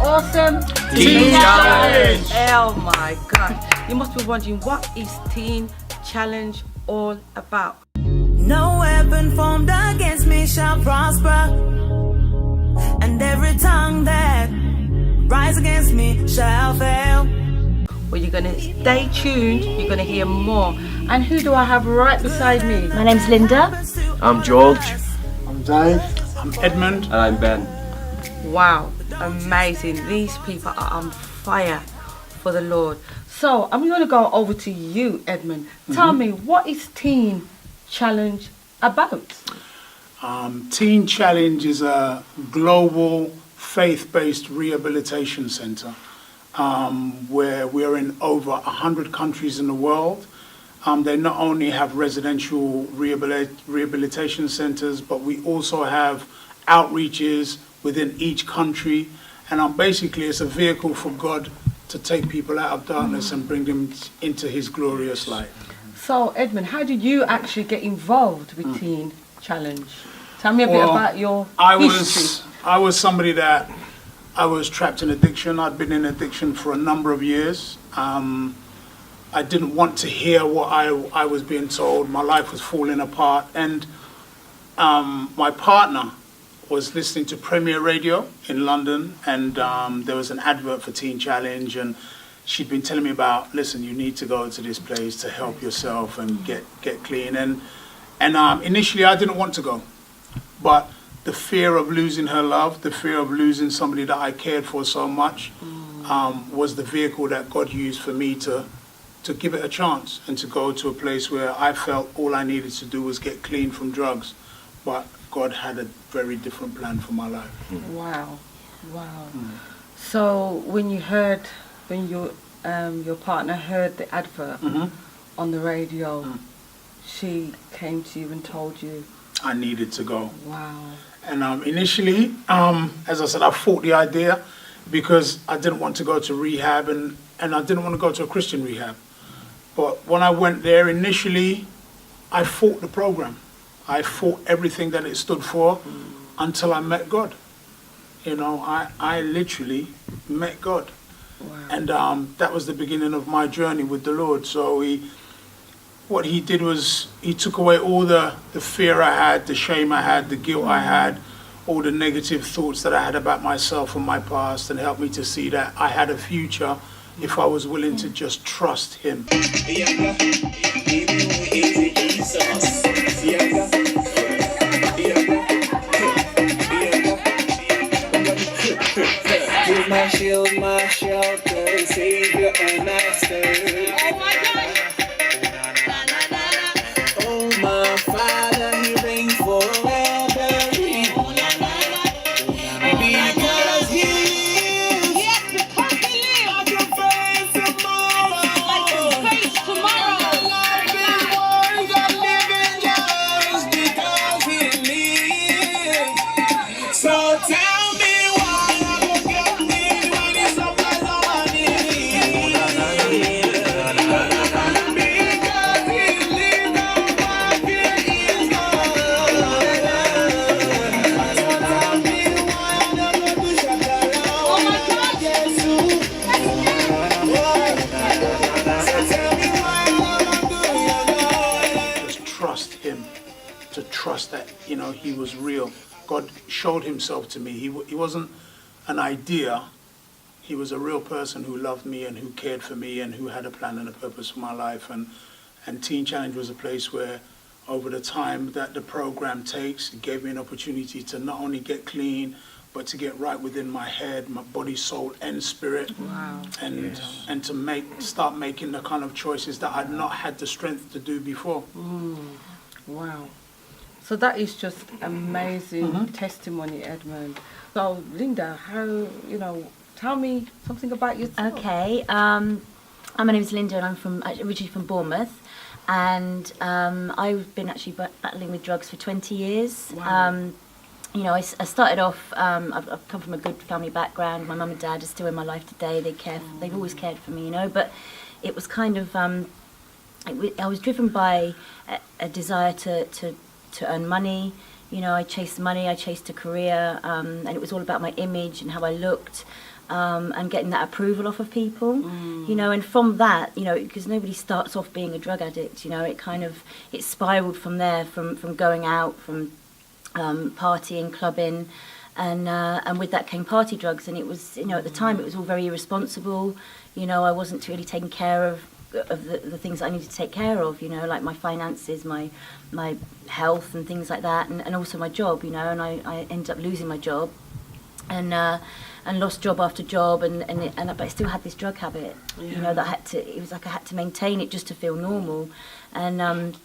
awesome Teen Challenge. Oh my God. You must be wondering, what is Teen Challenge all about? No weapon formed against me shall prosper, and every tongue that rise against me shall fail. Well, you're going to stay tuned. You're going to hear more. And who do I have right beside me? My name's Linda. I'm George. I'm Dave. I'm Edmund. And I'm Ben. Wow, amazing. These people are on fire for the Lord. So I'm going to go over to you, Edmund. Tell me, what is Teen Challenge about? Teen Challenge is a global faith-based rehabilitation center where we're in over 100 countries in the world. They not only have residential rehabilitation centers, but we also have outreaches within each country. And basically it's a vehicle for God to take people out of darkness and bring them into his glorious light. So, Edmund, how did you actually get involved with Teen Challenge? Tell me a bit about your history. I was somebody that I was trapped in addiction. I'd been in addiction for a number of years. I didn't want to hear what I was being told. My life was falling apart. And my partner was listening to Premier Radio in London, and there was an advert for Teen Challenge, and she'd been telling me about, listen, you need to go to this place to help yourself and get clean. And initially I didn't want to go, but the fear of losing her love, the fear of losing somebody that I cared for so much, was the vehicle that God used for me to give it a chance and to go to a place where I felt all I needed to do was get clean from drugs. But God had a very different plan for my life. Wow. So when your partner heard the advert on the radio, she came to you and told you I needed to go. Wow. And initially, as I said, I fought the idea because I didn't want to go to rehab, and I didn't want to go to a Christian rehab. But when I went there initially, I fought the program. I fought everything that it stood for until I met God. You know, I literally met God. Wow. And that was the beginning of my journey with the Lord. So what he did was he took away all the fear I had, the shame I had, the guilt I had, all the negative thoughts that I had about myself and my past, and helped me to see that I had a future if I was willing to just trust him. My shield, my shelter, Savior and Master. Oh my God! Oh my Father, He reigns forever. Because He lives. Yes, because He lives. I can face tomorrow. I can face tomorrow. Life is worth a living just because He lives. So tell me why I'm getting when He supplies all I need. Because He lives, all my fear is gone. So tell me why I'm not going to shut down. Oh my God, Jesus. So tell me why I'm not doing Just trust him, to trust that, you know, he was real. God showed himself to me. He wasn't an idea. He was a real person who loved me and who cared for me and who had a plan and a purpose for my life. And Teen Challenge was a place where, over the time that the program takes, it gave me an opportunity to not only get clean, but to get right within my head, my body, soul, and spirit. Wow. And to start making the kind of choices that I'd not had the strength to do before. Wow. So that is just amazing testimony, Edmund. So, Linda, tell me something about yourself. Okay, my name is Linda and I'm originally from Bournemouth, and I've been actually battling with drugs for 20 years. Wow. I started off, I've come from a good family background. My mum and dad are still in my life today. They've always cared for me, but it was kind of, I was driven by a desire to earn money. I chased money, I chased a career, and it was all about my image and how I looked. and getting that approval off of people, you know, and from that, you know, because nobody starts off being a drug addict, you know, it spiraled from there, from going out, from partying, clubbing, and with that came party drugs, and it was, you know, at the time it was all very irresponsible, you know, I wasn't really taking care of the things I needed to take care of, you know, like my finances, my health and things like that, and also my job, you know, and I ended up losing my job, and lost job after job, but I still had this drug habit, you know, that it was like I had to maintain it just to feel normal, and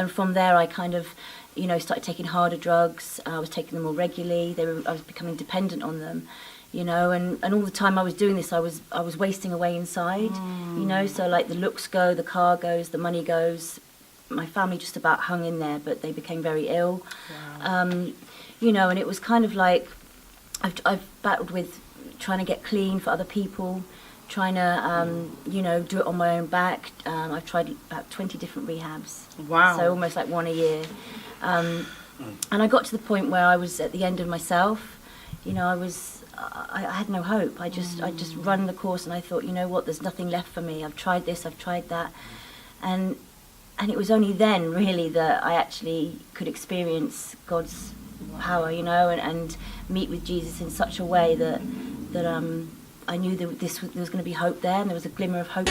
from there I kind of, you know, started taking harder drugs. I was taking them more regularly. I was becoming dependent on them, you know, and all the time I was doing this, I was wasting away inside, you know, so like the looks go, the car goes, the money goes. My family just about hung in there, but they became very ill. Wow. You know, and it was kind of like I've battled with trying to get clean for other people, trying to, you know, do it on my own back. I've tried about 20 different rehabs. Wow. So almost like one a year. And I got to the point where I was at the end of myself. You know, I had no hope. I just run the course, and I thought, you know what, there's nothing left for me. I've tried this, I've tried that. And it was only then, really, that I actually could experience God's power, you know, and meet with Jesus in such a way that I knew that there was going to be hope there, and there was a glimmer of hope.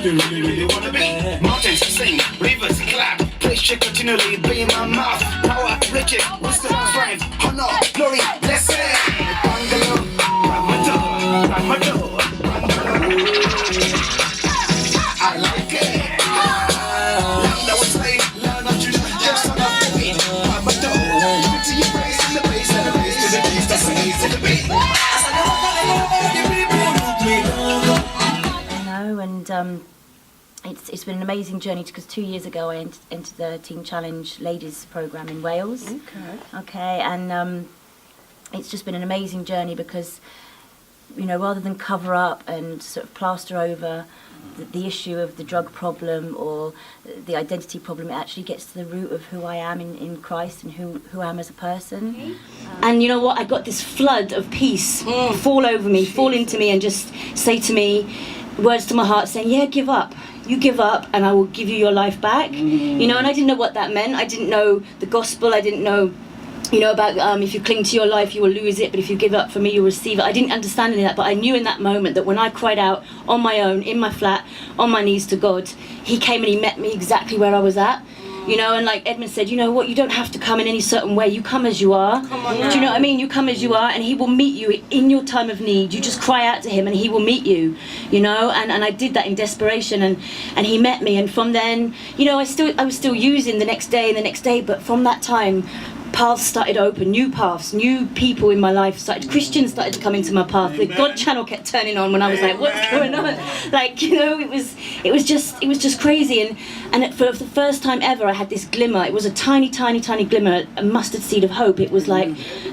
Really wanna be mountains to sing, rivers clap, place shit continually be in my mouth. Power, riches, wisdom, strength, honor, glory, blessing. Bungalow, Ramadan, I like it. Learn that was late, learn that you just on the beat. Ramadan, to your praise in the bass, and the bass to the bass, that's the bass to the beat. And it's been an amazing journey, because 2 years ago I entered the Teen Challenge Ladies programme in Wales. Okay, and it's just been an amazing journey, because, you know, rather than cover up and sort of plaster over the issue of the drug problem or the identity problem, it actually gets to the root of who I am in Christ and who I am as a person. And you know what, I got this flood of peace fall over me, fall into me, and just say to me, words to my heart saying, yeah, give up. You give up and I will give you your life back. You know, and I didn't know what that meant. I didn't know the gospel. I didn't know, you know, about if you cling to your life, you will lose it. But if you give up for me, you'll receive it. I didn't understand any of that. But I knew in that moment that when I cried out on my own, in my flat, on my knees to God, he came and he met me exactly where I was at. You know, and like Edmund said, you know what, you don't have to come in any certain way. You come as you are. Do you know what I mean? You come as you are, and he will meet you in your time of need. You just cry out to him and he will meet you, you know, and I did that in desperation, and he met me. And from then, you know, I was still using the next day and the next day, but from that time, paths started open, new paths, new people in my life started, Christians started to come into my path. The God channel kept turning on when I was like, what's going on? Like, you know, it was just crazy. And for the first time ever, I had this glimmer. It was a tiny glimmer, a mustard seed of hope. It was like,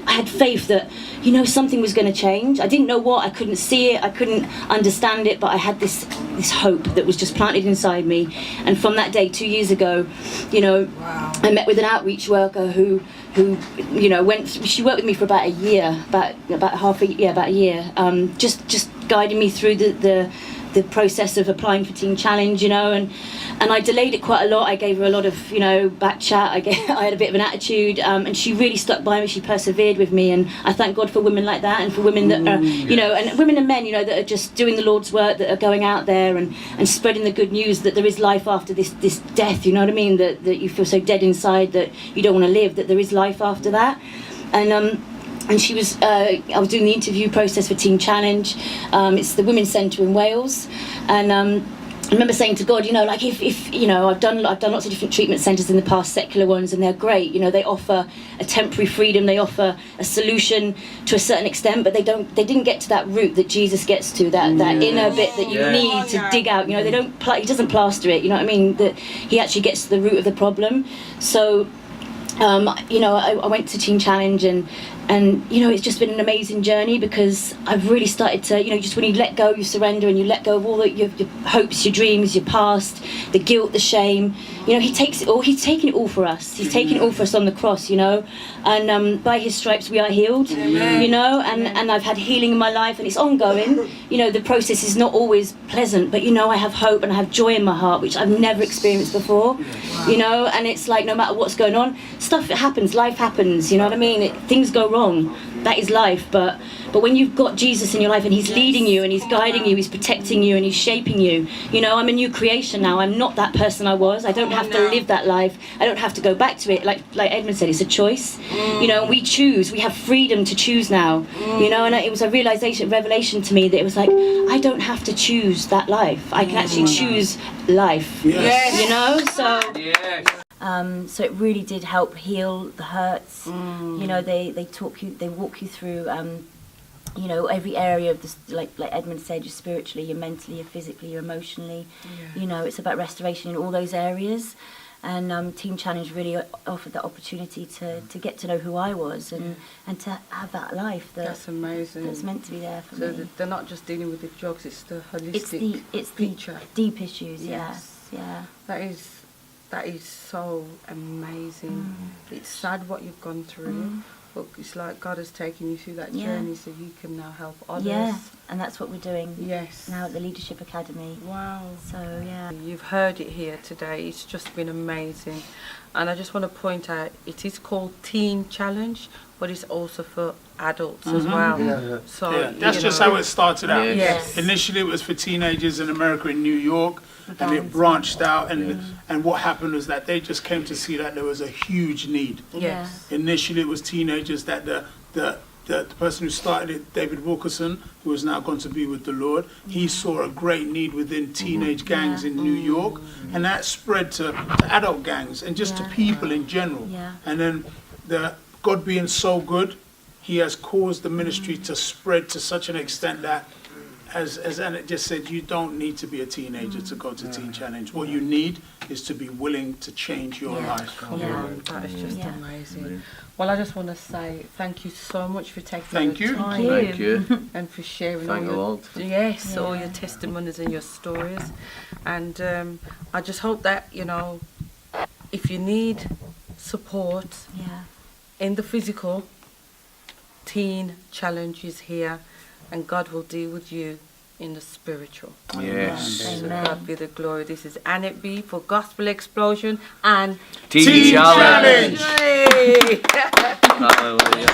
I had faith that, you know, something was going to change. I didn't know what, I couldn't see it, I couldn't understand it, but I had this hope that was just planted inside me. And from that day, 2 years ago, you know, I met with an outreach worker who you know, she worked with me for about a year, about a year, just guiding me through the process of applying for Teen Challenge, you know, I delayed it quite a lot. I gave her a lot of, back chat. I had a bit of an attitude, and she really stuck by me. She persevered with me, and I thank God for women like that, and for women that are, and women and men, that are just doing the Lord's work, that are going out there and spreading the good news that there is life after this death. You know what I mean? That you feel so dead inside that you don't want to live. That there is life after that, and she was. I was doing the interview process for Teen Challenge. It's the Women's Centre in Wales, and I remember saying to God, if I've done lots of different treatment centres in the past, secular ones, and they're great. They offer a temporary freedom, they offer a solution to a certain extent, but they didn't get to that root that Jesus gets to, that inner bit that you need to dig out. They don't. He doesn't plaster it. You know what I mean? That he actually gets to the root of the problem. So. I went to Teen Challenge and it's just been an amazing journey, because I've really started to, just when you let go, you surrender, and you let go of all your hopes, your dreams, your past, the guilt, the shame. He takes it all. He's taken it all for us. He's taken it all for us on the cross, and by his stripes we are healed. And I've had healing in my life, and it's ongoing. The process is not always pleasant, but I have hope and I have joy in my heart, which I've never experienced before. And it's like, no matter what's going on, stuff happens, life happens, you know what I mean? Things go wrong. That is life, but when you've got Jesus in your life and he's leading you and he's guiding you, he's protecting you and he's shaping you, I'm a new creation now. I'm not that person I was. I don't have to live that life. I don't have to go back to it. Like Edmund said, it's a choice. We choose. We have freedom to choose now. And it was a revelation to me that it was like, I don't have to choose that life. I can actually choose life. Yes. So. Yes. So it really did help heal the hurts. They walk you through, every area of this, like Edmund said, you're spiritually, you're mentally, you're physically, you're emotionally. It's about restoration in all those areas. And Teen Challenge really offered that opportunity to get to know who I was and to have that life that's amazing. That's meant to be there for me. So they're not just dealing with the drugs; it's the holistic It's feature. the deep issues. Yes. Yeah. That is so amazing. It's sad what you've gone through, but it's like God has taken you through that journey so you can now help others. Yeah, and that's what we're doing. Yes. Now at the Leadership Academy. Wow. So yeah. You've heard it here today. It's just been amazing. And I just want to point out, it is called Teen Challenge, but it's also for adults as well. Yeah. So That's just how it started out. Yes. Initially it was for teenagers in America, in New York, and it branched out, and what happened was that they just came to see that there was a huge need. Yes. Initially it was teenagers that the person who started it, David Wilkerson, who is now going to be with the Lord, he saw a great need within teenage gangs in New York, and that spread to adult gangs and just to people in general. Yeah. And then God being so good, he has caused the ministry to spread to such an extent that, as Annette just said, you don't need to be a teenager to go to Teen Challenge. What you need is to be willing to change your life. Come on, that is just amazing. Well, I just want to say thank you so much for taking the time. Thank you. And for sharing Thank the all Lord. all your testimonies and your stories. And I just hope that, if you need support in the physical, Teen Challenge is here, and God will deal with you in the spiritual. Yes. So God be the glory. This is Annette B for Gospel Explosion and Teen Challenge. Hey! Hallelujah.